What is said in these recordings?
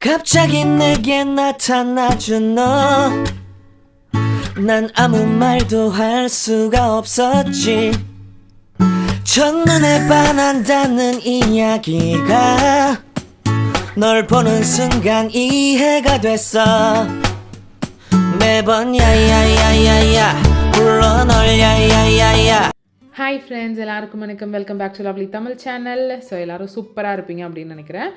갑자기 내게 나타나준 너 난 아무 말도 할 수가 없었지 첫눈에 반한다는 이야기가 널 보는 순간 이해가 됐어 매번 야야야야야 불러 널 야야야야 Hi friends, எல்லாருக்கும் வணக்கம். Welcome back to lovely Tamil channel. So எல்லோரும் சூப்பராக இருப்பீங்க அப்படின்னு நினைக்கிறேன்.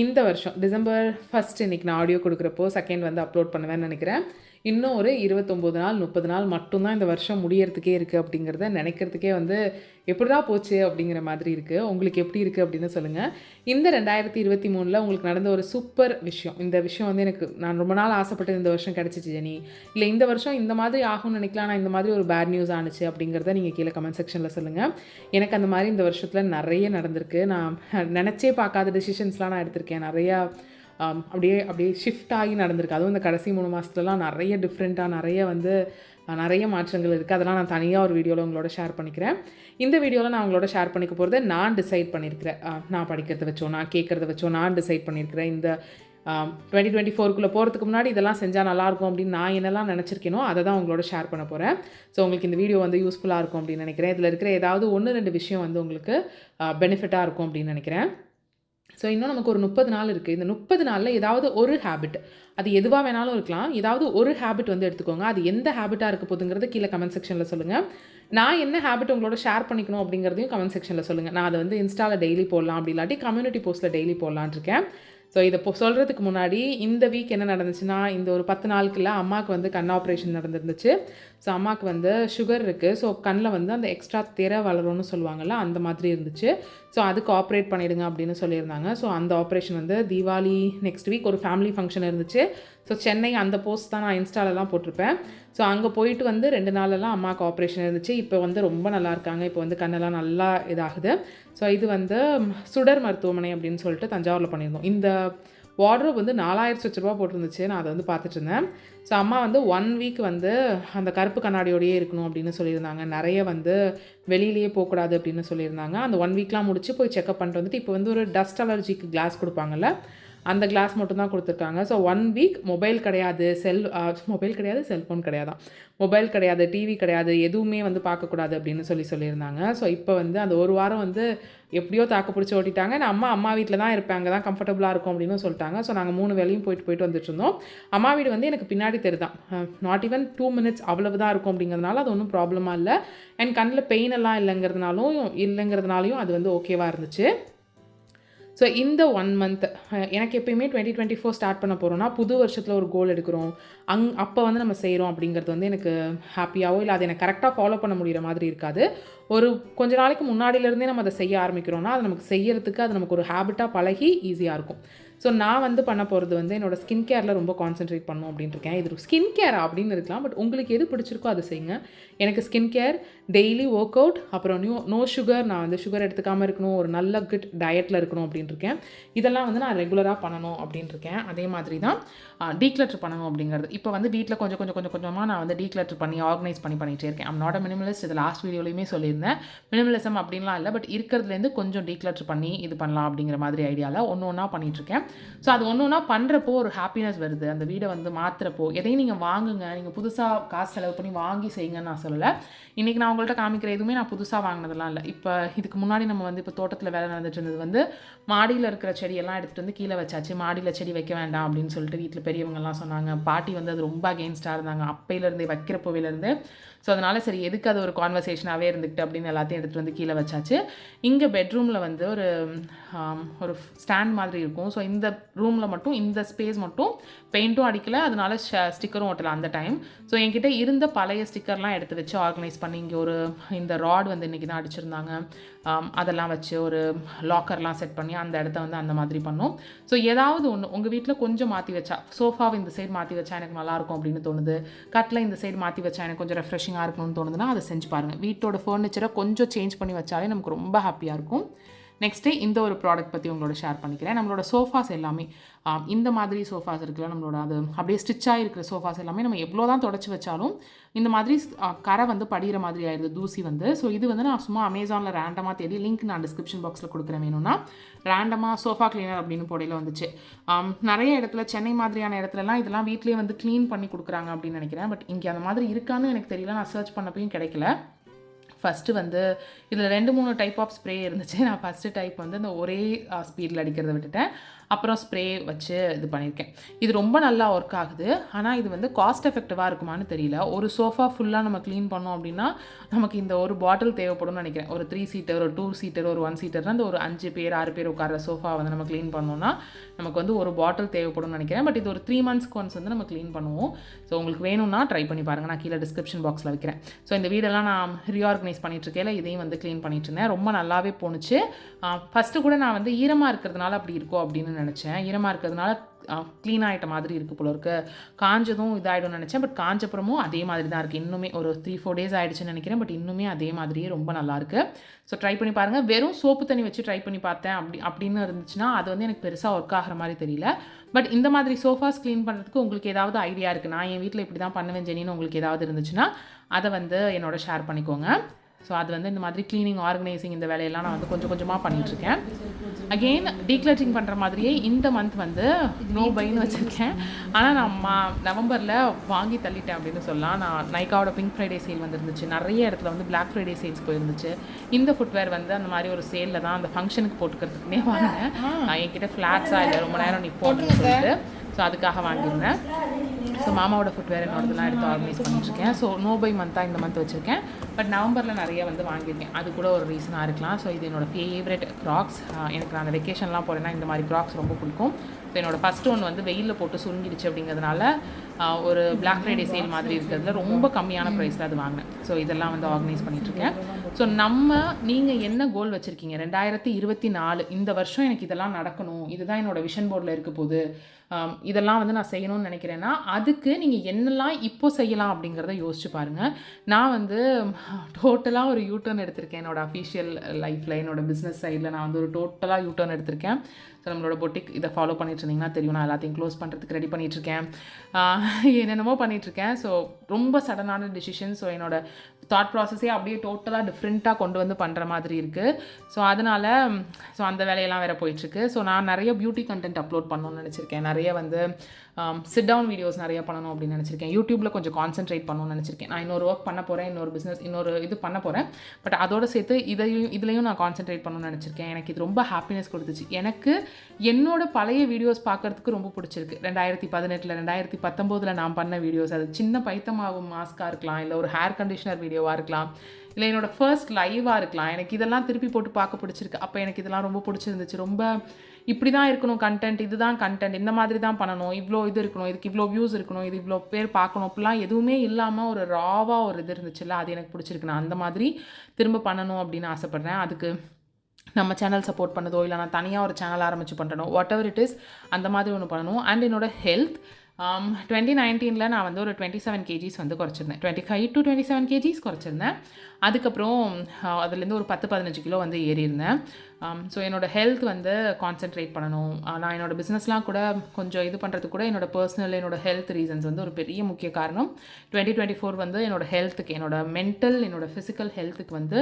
இந்த வருஷம் டிசம்பர் 1 இன்றைக்கி நான் ஆடியோ கொடுக்குறப்போ செகண்ட் வந்து அப்லோட் பண்ணுவேன்னு நினைக்கிறேன். இன்னும் ஒரு 29 நாள் 30 நாள் மட்டும்தான் இந்த வருஷம் முடியறதுக்கே இருக்குது அப்படிங்கிறத நினைக்கிறதுக்கே வந்து எப்படிதான் போச்சு அப்படிங்கிற மாதிரி இருக்குது. உங்களுக்கு எப்படி இருக்குது அப்படின்னு சொல்லுங்கள். இந்த 2023 உங்களுக்கு நடந்த ஒரு சூப்பர் விஷயம், இந்த விஷயம் வந்து எனக்கு நான் ரொம்ப நாள் ஆசைப்பட்டு இந்த வருஷம் கிடச்சிச்சு ஜெனி, இல்லை இந்த வருஷம் இந்த மாதிரி ஆகும்னு நினைக்கலாம், நான் இந்த மாதிரி ஒரு பேட் நியூஸ் ஆனிச்சு அப்படிங்கிறத நீங்கள் கீழே கமெண்ட் செக்ஷனில் சொல்லுங்கள். எனக்கு அந்த மாதிரி இந்த வருஷத்தில் நிறைய நடந்திருக்கு. நான் நினச்சே பார்க்காத டெசிஷன்ஸ்லாம் நான் எடுத்திருக்கேன். நிறையா அப்படியே ஷிஃப்ட் ஆகி நடந்திருக்கு. அதுவும் இந்த கடைசி 3 மாதத்துலலாம் நிறைய டிஃப்ரெண்ட்டாக நிறைய மாற்றங்கள் இருக்குது. அதெல்லாம் நான் தனியாக ஒரு வீடியோவில் உங்களோட ஷேர் பண்ணிக்கிறேன். இந்த வீடியோவில் நான் உங்களோட ஷேர் பண்ணிக்க போகிறத நான் டிசைட் பண்ணியிருக்கிறேன். நான் படிக்கிறத வச்சோ, நான் கேட்குறத வச்சோ நான் டிசைட் பண்ணியிருக்கிறேன். இந்த 2024க்குள்ளே போகிறதுக்கு முன்னாடி இதெல்லாம் செஞ்சால் நல்லாயிருக்கும் அப்படின்னு நான் என்னெல்லாம் நினச்சிருக்கேனோ அதை தான் உங்களோட ஷேர் பண்ண போகிறேன். ஸோ உங்களுக்கு இந்த வீடியோ வந்து யூஸ்ஃபுல்லாக இருக்கும் அப்படின்னு நினைக்கிறேன். இதில் இருக்கிற ஏதாவது 1-2 விஷயம் வந்து உங்களுக்கு பெனிஃபிட்டாக இருக்கும் அப்படின்னு நினைக்கிறேன். ஸோ இன்னும் நமக்கு ஒரு 30 நாள் இருக்குது. இந்த 30 நாளில் ஏதாவது ஒரு ஹேபிட், அது எதுவாக வேணாலும் இருக்கலாம், ஏதாவது ஒரு ஹேபிட் வந்து எடுத்துக்கோங்க. அது எந்த ஹேபிட்டாக இருக்க போகுதுங்கிறத கீழே கமெண்ட் செக்ஷனில் சொல்லுங்கள். நான் என்ன ஹேபிட் உங்களோட ஷேர் பண்ணிக்கணும் அப்படிங்கிறதையும் கமெண்ட் செக்ஷனில் சொல்லுங்கள். நான் அதை வந்து இன்ஸ்டாவில் டெய்லி போடலாம், அப்படி இல்லாட்டி கம்யூனிட்டி போஸ்ட்டில் டெய்லி போடலான்னு இருக்கேன். ஸோ இதை சொல்கிறதுக்கு முன்னாடி இந்த வீக் என்ன நடந்துச்சுன்னா, இந்த ஒரு 10 நாளுக்குள்ள அம்மாவுக்கு வந்து கண் ஆப்ரேஷன் நடந்துருந்துச்சு. ஸோ அம்மாவுக்கு வந்து சுகர் இருக்குது. ஸோ கண்ணில் வந்து அந்த எக்ஸ்ட்ரா திரை வளரும்னு சொல்லுவாங்கள்ல, அந்த மாதிரி இருந்துச்சு. ஸோ அதுக்கு ஆப்ரேட் பண்ணிவிடுங்க அப்படின்னு சொல்லியிருந்தாங்க. ஸோ அந்த ஆப்ரேஷன் வந்து தீபாவளி நெக்ஸ்ட் வீக் ஒரு ஃபேமிலி ஃபங்க்ஷன் இருந்துச்சு. ஸோ சென்னை அந்த போஸ்ட் தான் நான் இன்ஸ்டாலெலாம் போட்டிருப்பேன். ஸோ அங்கே போயிட்டு வந்து 2 நாளெல்லாம் அம்மாவுக்கு ஆப்ரேஷன் இருந்துச்சு. இப்போ வந்து ரொம்ப நல்லா இருக்காங்க. இப்போ வந்து கண்ணெல்லாம் நல்லா இதாகுது. ஸோ இது வந்து சுடர் மருத்துவமனை அப்படின்னு சொல்லிட்டு தஞ்சாவூரில் பண்ணியிருந்தோம். இந்த வார்ட்ரோப் வந்து 4000 ரூபா போட்டிருந்துச்சு. நான் அதை வந்து பார்த்துட்டு இருந்தேன். ஸோ அம்மா வந்து 1 வீக் வந்து அந்த கருப்பு கண்ணாடியோடையே இருக்கணும் அப்படின்னு சொல்லியிருந்தாங்க. நிறைய வந்து வெளியிலேயே போகக்கூடாது அப்படின்னு சொல்லியிருந்தாங்க. அந்த 1 வீக்லாம் முடிச்சு போய் செக்அப் பண்ணிட்டு வந்துட்டு இப்போ வந்து ஒரு டஸ்ட் அலர்ஜிக்கு கிளாஸ் கொடுப்பாங்கல்ல, அந்த கிளாஸ் மட்டும்தான் கொடுத்துருக்காங்க. ஸோ 1 வீக் மொபைல் கிடையாது, செல்ஃபோன் கிடையாதான், மொபைல் கிடையாது, டிவி கிடையாது, எதுவுமே வந்து பார்க்கக்கூடாது அப்படின்னு சொல்லியிருந்தாங்க. ஸோ இப்போ வந்து அந்த ஒரு வாரம் வந்து எப்படியோ தாக்கு பிடிச்சி ஓட்டிட்டாங்க. நான் அம்மா வீட்டில் தான் இருப்பேன், அங்கே தான் கம்ஃபர்டபுளாக இருக்கும் அப்படின்னு சொல்லிட்டாங்க. ஸோ நாங்கள் 3 வேலையும் போயிட்டு வந்துட்டு இருந்தோம். அம்மா வீடு வந்து எனக்கு பின்னாடி தெரிதான், நாட் ஈவன் 2 மினிட்ஸ் அவ்வளவு தான் இருக்கும் அப்படிங்கிறதுனால அது ஒன்றும் ப்ராப்ளமாக இல்லை. அண்ட் கண்ணில் பெயின் எல்லாம் இல்லைங்கிறதுனாலையும் அது வந்து ஓகேவாக இருந்துச்சு. ஸோ இந்த 1 மந்த் எனக்கு எப்பயுமே 2024 ஸ்டார்ட் பண்ண போகிறோன்னா புது வருஷத்தில் ஒரு கோல் எடுக்கிறோம், அப்போ வந்து நம்ம செய்கிறோம் அப்படிங்கிறது வந்து எனக்கு ஹாப்பியாகவோ இல்லை அது எனக்கு கரெக்டாக ஃபாலோ பண்ண முடிகிற மாதிரி இருக்காது. ஒரு கொஞ்ச நாளைக்கு முன்னாடியிலேருந்தே நம்ம அதை செய்ய ஆரம்பிக்கிறோன்னா அது நமக்கு செய்யறதுக்கு அது நமக்கு ஒரு ஹேபிட்டாக பழகி ஈஸியாக இருக்கும். ஸோ நான் வந்து பண்ண போகிறது வந்து என்னோடய ஸ்கின் கேரில் ரொம்ப கான்சென்ட்ரேட் பண்ணணும் அப்படின்ட்டு இருக்கேன். இது ஸ்கின் கேர் அப்படின்னு இருக்கலாம், பட் உங்களுக்கு எது பிடிச்சிருக்கோ அதை செய்யுங்க. எனக்கு skin care, daily work out, அப்புறம் நோ சுகர், நான் வந்து சுகர் எடுத்துக்காமல் இருக்கணும், ஒரு நல்ல குட் டயட்டில் இருக்கணும் அப்படின்ட்டு இருக்கேன். இதெல்லாம் வந்து நான் ரெகுலராக பண்ணணும் அப்படின்ட்டு இருக்கேன். அதே மாதிரி தான் டீக்ளட்டர் பண்ணணும் அப்படிங்கிறது. இப்போ வந்து வீட்டில் கொஞ்சமாக நான் வந்து டீக்ளட்டர் பண்ணி ஆர்கனைஸ் பண்ணிகிட்டே இருக்கேன். I'm not a Minimalist. இது லாஸ்ட் வீடியோலையுமே சொல்லியிருந்தேன். மினிமலிசம் அப்படின்லாம் இல்லை, பட் இருக்கிறதுலேருந்து கொஞ்சம் டீக்ளட்டர் பண்ணி இது பண்ணலாம் அப்படிங்கிற மாதிரி ஐடியாவில் ஒன்றா பண்ணிகிட்ருக்கேன். ஸோ அது ஒன்றா பண்ணுறப்போ ஒரு ஹாப்பினஸ் வருது. அந்த வீடை வந்து மாற்றுறப்போ எதையும் நீங்கள் வாங்குங்க, நீங்கள் புதுசாக காசு செலவு பண்ணி வாங்கி செய்யுங்கன்னு நான் சொல்லலை. இன்றைக்கி நான் உங்கள்கிட்ட காமிக்கிற எதுவுமே நான் புதுசாக வாங்கினதெல்லாம் இல்லை. இப்போ இதுக்கு முன்னாடி நம்ம வந்து இப்போ தோட்டத்தில் வேலை நடந்துட்டு இருந்தது வந்து மாடியில் இருக்கிற செடியெல்லாம் எடுத்துகிட்டு வந்து கீழே வச்சாச்சு. மாடியில் செடி வைக்க வேண்டாம் அப்படின்னு சொல்லிட்டு வீட்டில் பெரியவங்கலாம் சொன்னாங்க. பாட்டி வந்து அது ரொம்ப அகெயின்ஸ்டாக இருந்தாங்க அப்பையிலேருந்தே, வைக்கிறப்போவிலேருந்து. ஸோ அதனால் சரி எதுக்கு அது ஒரு கான்வர்சேஷனாகவே இருந்துக்கிட்டு அப்படின்னு எல்லாத்தையும் எடுத்துகிட்டு வந்து கீழே வச்சாச்சு. இங்கே பெட்ரூமில் வந்து ஒரு ஸ்டாண்ட் மாதிரி இருக்கும். ஸோ இந்த ரூமில் மட்டும் இந்த ஸ்பேஸ் மட்டும் பெயிண்ட்டும் அடிக்கலை, அதனால ஸ்டிக்கரும் ஓட்டலை அந்த டைம். ஸோ என்கிட்ட இருந்த பழைய ஸ்டிக்கர்லாம் எடுத்து வச்சு ஆர்கனைஸ் பண்ணி இங்கே இந்த ராட் வந்து இன்றைக்கி தான் அடிச்சிருந்தாங்க, அதெல்லாம் வச்சு ஒரு லாக்கர்லாம் செட் பண்ணி அந்த இடத்த வந்து அந்த மாதிரி பண்ணோம். ஸோ ஏதாவது ஒன்று உங்கள் வீட்டில் கொஞ்சம் மாற்றி வச்சா, சோஃபாவை இந்த சைடு மாற்றி வச்சா எனக்கு நல்லாயிருக்கும் அப்படின்னு தோணுது, கட்டில் இந்த சைடு மாற்றி வச்சா எனக்கு கொஞ்சம் ரெஃப்ரெஷிங்காக இருக்கணும்னு தோணுதுன்னா அதை செஞ்சு பாருங்கள். வீட்டோட ஃபர்னிச்சரை கொஞ்சம் சேஞ்ச் பண்ணி வச்சாலே நமக்கு ரொம்ப ஹாப்பியாக இருக்கும். நெக்ஸ்ட்டு இந்த ஒரு ப்ராடக்ட் பற்றி உங்களோட ஷேர் பண்ணிக்கிறேன். நம்மளோட சோஃபாஸ் எல்லாமே இந்த மாதிரி சோஃபாஸ் இருக்குல்ல, நம்மளோட அது அப்படியே ஸ்டிச்சாக இருக்கிற சோஃபாஸ் எல்லாமே நம்ம எவ்வளோ தான் தொடச்சி வச்சாலும் இந்த மாதிரி கரை வந்து படிகிற மாதிரி ஆயிடுது, தூசி வந்து. ஸோ இது வந்து நான் சும்மா அமேசானில் ரேண்டமாக தேடி லிங்க் நான் டிஸ்கிரிப்ஷன் பாக்ஸில் கொடுக்குறேன், வேணும்னா. ரேண்டமாக சோஃபா கிளீனர் அப்படின்னு போடையில் வந்துச்சு. நிறைய இடத்துல சென்னை மாதிரியான இடத்துலலாம் இதெல்லாம் வீட்லேயே வந்து க்ளீன் பண்ணி கொடுக்குறாங்க அப்படின்னு நினைக்கிறேன். பட் இங்கே அந்த மாதிரி இருக்கான்னு எனக்கு தெரியல, நான் சர்ச் பண்ணப்பையும் கிடைக்கல. ஃபஸ்ட்டு வந்து இதில் 2-3 டைப் ஆஃப் ஸ்ப்ரே இருந்துச்சு. நான் ஃபஸ்ட்டு டைப் வந்து இந்த ஒரே ஸ்பீடில் அடிக்கிறத விட்டுட்டேன். அப்புறம் ஸ்ப்ரே வச்சு இது பண்ணியிருக்கேன். இது ரொம்ப நல்லா ஒர்க் ஆகுது. ஆனால் இது வந்து காஸ்ட் எஃபெக்டிவாக இருக்குமான்னு தெரியல. ஒரு சோஃபா ஃபுல்லாக நம்ம க்ளீன் பண்ணோம் அப்படின்னா நமக்கு இந்த ஒரு பாட்டில் தேவைப்படும்னு நினைக்கிறேன். ஒரு 3 சீட்டர், ஒரு 2 சீட்டர், ஒரு 1 சீட்டர், அந்த ஒரு 5 பேர் 6 பேர் உட்கார சோஃபா வந்து நம்ம க்ளீன் பண்ணோம்னா நமக்கு வந்து ஒரு பாட்டில் தேவைப்படும்னு நினைக்கிறேன். பட் இது ஒரு 3 மந்த்ஸ்க்கு ஒன்ஸ் வந்து நம்ம க்ளீன் பண்ணுவோம். ஸோ உங்களுக்கு வேணும்னா ட்ரை பண்ணி பாருங்கள். நான் கீழே டிஸ்கிரிப்ஷன் பாக்ஸில் வைக்கிறேன். ஸோ இந்த வீடெல்லாம் நான் ரீஆர்கனைஸ் பண்ணிகிட்ருக்கேன், இதையும் வந்து க்ளீன் பண்ணிட்டு இருந்தேன். ரொம்ப நல்லாவே போணுச்சு. ஃபஸ்ட்டு கூட நான் வந்து ஈரமாக இருக்கிறதுனால அப்படி இருக்கும் அப்படின்னு நினச்சேன். ஈரமாக இருக்கிறதுனால க்ளீன் ஆகிட்ட மாதிரி இருக்குது போல இருக்குது. காஞ்சதும் இதாகிடும்னு நினச்சேன். பட் காஞ்சப்புறமும் அதே மாதிரி தான் இருக்குது. இன்னுமே ஒரு 3-4 டேஸ் ஆகிடுச்சுன்னு நினைக்கிறேன். பட் இன்னுமே அதே மாதிரியே ரொம்ப நல்லாயிருக்கு. ஸோ ட்ரை பண்ணி பாருங்கள். வெறும் சோப்பு தண்ணி வச்சு ட்ரை பண்ணி பார்த்தேன் அப்படின்னு இருந்துச்சுன்னா அது வந்து எனக்கு பெருசாக ஒர்க் ஆகிற மாதிரி தெரியல. பட் இந்த மாதிரி சோஃபாஸ் க்ளீன் பண்ணுறதுக்கு உங்களுக்கு ஏதாவது ஐடியா இருக்குது, நான் என் வீட்டில் இப்படி தான் பண்ணுவேன் ஜெனின்னு உங்களுக்கு ஏதாவது இருந்துச்சுன்னா அதை வந்து என்னோட ஷேர் பண்ணிக்கோங்க. ஸோ அது வந்து இந்த மாதிரி க்ளீனிங், ஆர்கனைசிங் இந்த வேலையெல்லாம் நான் வந்து கொஞ்சம் கொஞ்சமாக பண்ணிகிட்ருக்கேன். அகெயின் டீக்ளட்டிங் பண்ணுற மாதிரியே இந்த மந்த் வந்து நோ பைன்னு வச்சுருக்கேன். ஆனால் நான் நவம்பரில் வாங்கி தள்ளிட்டேன் அப்படின்னு சொல்லலாம். நான் நைக்காவோட பிங்க் ஃப்ரைடே சேல் வந்துருந்துச்சு. நிறைய இடத்துல வந்து பிளாக் ஃப்ரைடே சேல்ஸ் போயிருந்துச்சு. இந்த ஃபுட்வேர் வந்து அந்த மாதிரி ஒரு சேலில் தான் அந்த ஃபங்க்ஷனுக்கு போட்டுக்கிறதுக்குனே வாங்கினேன். என்கிட்ட ஃப்ளாட்ஸாக இல்லை, ரொம்ப நேரம் நிற்போம் அப்படின்னு சொல்லிட்டு ஸோ அதுக்காக வாங்கியிருந்தேன். ஸோ மாமாவோட ஃபுட்வேர் என்னோடதெல்லாம் எடுத்து ஆர்கனைஸ் பண்ணிட்டுருக்கேன். ஸோ நோ பை மந்த்தாக இந்த மந்த் வச்சுருக்கேன். பட் நவம்பரில் நிறைய வந்து வாங்கியிருக்கேன். அது கூட ஒரு ரீசனாக இருக்கலாம். ஸோ இது என்னோடய ஃபேவரட் க்ராக்ஸ். எனக்கு நான் அந்த வெக்கேஷன்லாம் போகிறேன்னா இந்த மாதிரி க்ராக்ஸ் ரொம்ப பிடிக்கும். ஸோ என்னோடய ஃபஸ்ட்டு ஒன்று வந்து வெயிலில் போட்டு சுருங்கிடுச்சு அப்படிங்கிறதுனால ஒரு பிளாக் ஃப்ரைடே சேல் மாதிரி இருக்கிறதுல ரொம்ப கம்மியான ப்ரைஸில் அது வாங்கினேன். ஸோ இதெல்லாம் வந்து ஆர்கனைஸ் பண்ணிகிட்ருக்கேன். ஸோ நீங்கள் என்ன கோல் வச்சுருக்கீங்க 2024 இந்த வருஷம் எனக்கு இதெல்லாம் நடக்கணும், இதுதான் என்னோடய விஷன் போர்டில் இருக்க போகுது, இதெல்லாம் வந்து நான் செய்யணும்னு நினைக்கிறேன்னா அதுக்கு நீங்கள் என்னெல்லாம் இப்போ செய்யலாம் அப்படிங்கிறத யோசிச்சு பாருங்கள். நான் வந்து டோட்டலாக ஒரு யூட்டர்ன் எடுத்திருக்கேன். என்னோடய அஃபிஷியல் லைஃப்பில், என்னோடய பிஸ்னஸ் சைடில் நான் வந்து ஒரு டோட்டலாக யூட்டர்ன் எடுத்திருக்கேன். ஸோ நம்மளோட பொட்டிக் இதை ஃபாலோ பண்ணிட்டு இருந்தீங்கன்னா தெரியும், நான் எல்லாத்தையும் க்ளோஸ் பண்ணுறதுக்கு ரெடி பண்ணிகிட்ருக்கேன், என்னென்னமோ பண்ணிகிட்ருக்கேன். ஸோ ரொம்ப சடனான டிசிஷன். ஸோ என்னோட தாட் ப்ராசஸே அப்படியே டோட்டலாக டிஃப்ரெண்ட்டாக கொண்டு வந்து பண்ணுற மாதிரி இருக்குது. ஸோ அதனால் அந்த வேலையெல்லாம் வேறு போயிட்டுருக்கு. ஸோ நான் நிறைய பியூட்டி கண்டென்ட் அப்லோட் பண்ணணும்னு நினச்சிருக்கேன். நிறைய வந்து சிட் டவுன் வீடியோஸ் நிறைய பண்ணணும் அப்படின்னு நினச்சிருக்கேன். யூடியூப்பில் கொஞ்சம் கான்சென்ட்ரேட் பண்ணணும்னு நினச்சிருக்கேன். நான் இன்னொரு ஒர்க் பண்ண போகிறேன், இன்னொரு பிஸ்னஸ், இன்னொரு இது பண்ண போகிறேன். பட் அதோடு சேர்த்து இதுலேயும் நான் கான்சென்ட்ரேட் பண்ணணும்னு நினச்சிருக்கேன். எனக்கு இது ரொம்ப ஹாப்பினஸ் கொடுத்துச்சு. எனக்கு என்னோட பழைய வீடியோஸ் பார்க்குறதுக்கு ரொம்ப பிடிச்சிருக்கு. 2018 2019 நான் பண்ண வீடியோஸ், அது சின்ன பைத்தமாவு மாஸ்காக இருக்கலாம், இல்லை ஒரு ஹேர் கண்டிஷனர் வீடியோவாக இருக்கலாம், இல்லை என்னோடய ஃபர்ஸ்ட் லைவாக இருக்கலாம். எனக்கு இதெல்லாம் திருப்பி போட்டு பார்க்க பிடிச்சிருக்கு. அப்போ எனக்கு இதெல்லாம் ரொம்ப பிடிச்சிருந்துச்சு. ரொம்ப இப்படி தான் இருக்கணும் கண்டென்ட், இதுதான் கண்டென்ட், இந்த மாதிரி தான் பண்ணணும், இவ்வளோ இது இருக்கணும், இதுக்கு இவ்வளோ வியூஸ் இருக்கணும், இது இவ்வளோ பேர் பார்க்கணும், அப்படிலாம் எதுவுமே இல்லாமல் ஒரு ராவாக ஒரு இது இருந்துச்சுல்ல, அது எனக்கு பிடிச்சிருக்கு. நான் அந்த மாதிரி திரும்ப பண்ணணும் அப்படின்னு ஆசைப்பட்றேன். அதுக்கு நம்ம சேனல் சப்போர்ட் பண்ணதோ இல்லை நான் தனியாக ஒரு சேனல் ஆரம்பித்து பண்ணுறனோ வாட் எவர் இட் இஸ், அந்த மாதிரி ஒன்று பண்ணணும். அண்ட் என்னோடய ஹெல்த் 2019 நான் வந்து ஒரு 27 kgs வந்து குறைச்சிருந்தேன். 25 to 27 kgs குறைச்சிருந்தேன். அதுக்கப்புறம் அதுலேருந்து ஒரு 10-15 கிலோ வந்து ஏறியிருந்தேன். ஸோ என்னோடய ஹெல்த் வந்து கான்சென்ட்ரேட் பண்ணணும். நான் என்னோடய பிஸ்னஸ்லாம் கூட கொஞ்சம் இது பண்ணுறது கூட என்னோடய பர்சனல், என்னோடய ஹெல்த் ரீசன்ஸ் வந்து ஒரு பெரிய முக்கிய காரணம். 2024 வந்து என்னோடய ஹெல்த்துக்கு, என்னோடய மென்டல், என்னோடய ஃபிசிக்கல் ஹெல்த்துக்கு வந்து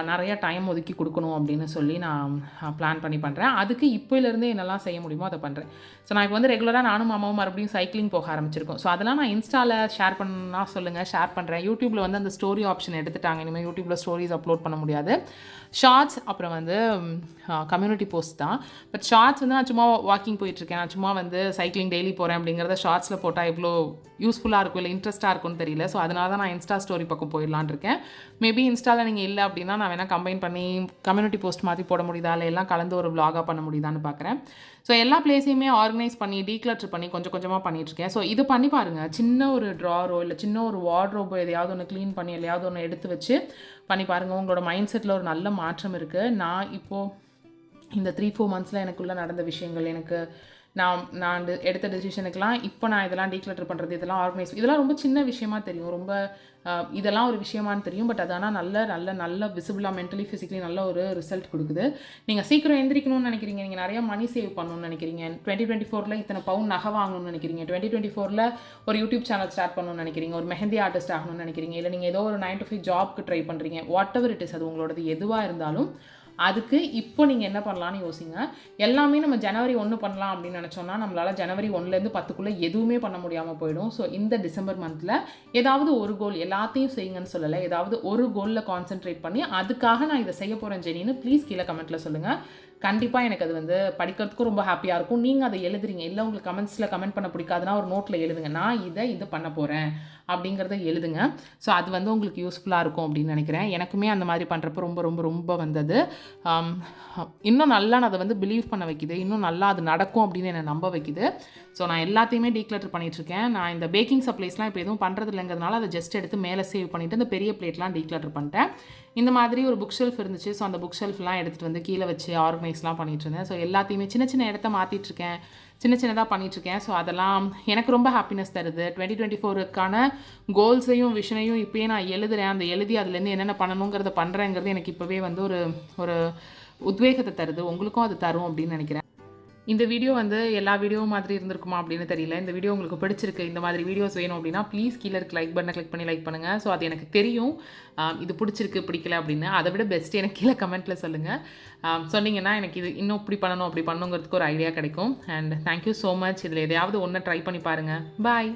நிறைய டைம் ஒதுக்கி கொடுக்கணும் அப்படின்னு சொல்லி நான் பிளான் பண்ணி பண்ணுறேன். அதுக்கு இப்போலேருந்தே என்னெல்லாம் செய்ய முடியுமோ அதை பண்ணுறேன். ஸோ நான் இப்போ வந்து ரெகுலராக நானும் மாமாவும் மறுபடியும் சைக்கிளிங் போக ஆரம்பிச்சிருக்கோம். ஸோ அதெல்லாம் நான் இன்ஸ்டாவில் ஷேர் பண்ணா சொல்லுங்கள், ஷேர் பண்ணுறேன். யூடியூப்பில் வந்து அந்த ஸ்டோரி ஆப்ஷன் எடுத்துட்டாங்க. இனிமேல் யூடியூப்பில் ஸ்டோரிஸ் அப்லோட் பண்ண முடியாது. ஷார்ட்ஸ் அப்புறம் வந்து கம்யூனிட்டி போஸ்ட் தான். பட் ஷார்ட்ஸ் வந்து நான் சும்மா வாக்கிங் போயிட்டுருக்கேன், நான் சும்மா வந்து சைக்கிளிங் டெய்லி போகிறேன் அப்படிங்கிறத ஷார்ட்ஸில் போட்டால் எவ்வளோ யூஸ்ஃபுல்லாக இருக்கும் இல்லை இன்ட்ரெஸ்ட்டாக இருக்கும்னு தெரியல. ஸோ அதனால தான் நான் இன்ஸ்டா ஸ்டோரி பக்கம் போயிடலான் இருக்கேன். மேபி இன்ஸ்டாவில் நீங்கள் இல்லை அப்படின்னா நான் வேணால் கம்பைன் பண்ணி கம்யூனிட்டி போஸ்ட் மாதிரி போட முடியுதா, இல்லை எல்லாம் கலந்து ஒரு vlog பண்ண முடியுதான்னு பார்க்குறேன். ஸோ எல்லா பிளேஸையுமே ஆர்கனைஸ் பண்ணி டீக்ளட்டர் பண்ணி கொஞ்சம் கொஞ்சமாக பண்ணிகிட்ருக்கேன். ஸோ இது பண்ணி பாருங்கள். சின்ன ஒரு ட்ராரோ இல்லை சின்ன ஒரு வார்ட்ரோபோ எதையாவது ஒன்று க்ளீன் பண்ணி எதையாவது ஒன்று எடுத்து வச்சு பண்ணி பாருங்கள். உங்களோட மைண்ட் செட்டில் ஒரு நல்ல மாற்றம் இருக்குது. நான் இப்போது இந்த 3-4 மந்த்ஸில் எனக்குள்ளே நடந்த விஷயங்கள், எனக்கு நான் எடுத்த டெசிஷனுக்கெலாம் இப்போ நான் இதெல்லாம் டீக்ளட்டர் பண்ணுறது, இதெல்லாம் ஆர்கனைஸ், இதெல்லாம் ரொம்ப சின்ன விஷயமா தெரியும், ரொம்ப இதெல்லாம் ஒரு விஷயமானு தெரியும். பட் அது ஆனால் நல்ல விசிபிளாக மென்டலி ஃபிசிக்கலி நல்ல ஒரு ரிசல்ட் கொடுக்குது. நீங்கள் சீக்கிரம் எந்திரிக்கணும்னு நினைக்கிறீங்க, நீங்கள் நிறையா மணி சேவ் பண்ணணும்னு நினைக்கிறீங்க, 2024 இத்தனை பவுன் நகை வாங்கணும்னு நினைக்கிறீங்க, 2024 ஒரு யூடியூப் சேனல் ஸ்டார்ட் பண்ணணும்னு நினைக்கிறீங்க, ஒரு மெஹந்தி ஆர்டிஸ்ட் ஆகணும்னு நினைக்கிறீங்க, இல்லை நீங்கள் ஏதோ ஒரு 9 to 5 ஜாப்க்கு ட்ரை பண்ணுறீங்க, வாட் எவர் இட் இஸ், அது உங்களோடது எதுவாக இருந்தாலும் அதுக்கு இப்போ நீங்கள் என்ன பண்ணலான்னு யோசிங்க. எல்லாமே நம்ம ஜனவரி 1 பண்ணலாம் அப்படின்னு நினச்சோன்னா நம்மளால் ஜனவரி 1லேருந்து 10க்குள்ளே எதுவுமே பண்ண முடியாமல் போயிடும். ஸோ இந்த டிசம்பர் மந்தில் ஏதாவது ஒரு கோல், எல்லாத்தையும் செய்யுங்கன்னு சொல்லலை, ஏதாவது ஒரு கோலில் கான்சென்ட்ரேட் பண்ணி அதுக்காக நான் இதை செய்ய போகிறேன் ஜெனின்னு ப்ளீஸ் கீழே கமெண்ட்டில் சொல்லுங்கள். கண்டிப்பாக எனக்கு அது படிக்கிறதுக்கும் ரொம்ப ஹாப்பியாக இருக்கும். நீங்கள் அதை எழுதுறீங்க, இல்லை உங்களுக்கு கமெண்ட்ஸில் கமெண்ட் பண்ண பிடிக்காதுன்னா ஒரு நோட்டில் எழுதுங்க, நான் இது பண்ண போகிறேன் அப்படிங்கிறத எழுதுங்க. ஸோ அது உங்களுக்கு யூஸ்ஃபுல்லாக இருக்கும் அப்படின்னு நினைக்கிறேன். எனக்குமே அந்த மாதிரி பண்ணுறப்ப ரொம்ப வந்தது. இன்னும் நல்லா நான் அதை பிலீவ் பண்ண வைக்குது, இன்னும் நல்லா அது நடக்கும் அப்படின்னு என்னை நம்ப வைக்குது. ஸோ நான் எல்லாத்தையுமே டீக்ளட்டர் பண்ணிகிட்ருக்கேன். நான் இந்த பேக்கிங் சப்ளைஸ்லாம் இப்போ எதுவும் பண்ணுறது இல்லைங்கிறதுனால அதை ஜஸ்ட் எடுத்து மேலே சேவ் பண்ணிவிட்டு இந்த பெரிய பிளேட்லாம் டீக்ளட்டர் பண்ணிட்டேன். இந்த மாதிரி ஒரு புக் ஷெல்ஃப் இருந்துச்சு. ஸோ அந்த புக் ஷெல்ஃப்லாம் எடுத்துகிட்டு கீழே வச்சு ஆர்கனைஸ்லாம் பண்ணிகிட்டு இருந்தேன். ஸோ எல்லாத்தையுமே சின்ன இடத்த மாற்றிட்டுருக்கேன், சின்னதாக பண்ணிகிட்ருக்கேன். ஸோ அதெல்லாம் எனக்கு ரொம்ப ஹாப்பினஸ் தருது. 2024க்கான கோல்ஸையும் விஷனையும் இப்போயே நான் எழுதுகிறேன். அந்த எழுதி அதுலேருந்து என்னென்ன பண்ணணுங்கிறத பண்ணுறேங்கிறது எனக்கு இப்போவே ஒரு உத்வேகத்தை தருது. உங்களுக்கும் அது தரும் அப்படின்னு நினைக்கிறேன். இந்த வீடியோ எல்லா வீடியோ மாதிரி இருந்திருக்குமா அப்படின்னு தெரியல. இந்த வீடியோ உங்களுக்கு பிடிச்சிருக்கு, இந்த மாதிரி வீடியோஸ் வேணும் அப்படின்னா ப்ளீஸ் கீழே இருக்க லைக் பட்டனை கிளிக் பண்ணி லைக் பண்ணுங்கள். ஸோ அது எனக்கு தெரியும் இது பிடிச்சிருக்கு பிடிக்கல அப்படின்னு. அதை விட பெஸ்ட்டு எனக்கு கீழே கமெண்ட்டில் சொல்லுங்கள். சொன்னீங்கன்னா எனக்கு இது இன்னும் இப்படி பண்ணணும் அப்படி பண்ணுங்கிறதுக்கு ஒரு ஐடியா கிடைக்கும். And thank you so much. இதில் எதையாவது ஒன்று ட்ரை பண்ணி பாருங்கள். பாய்.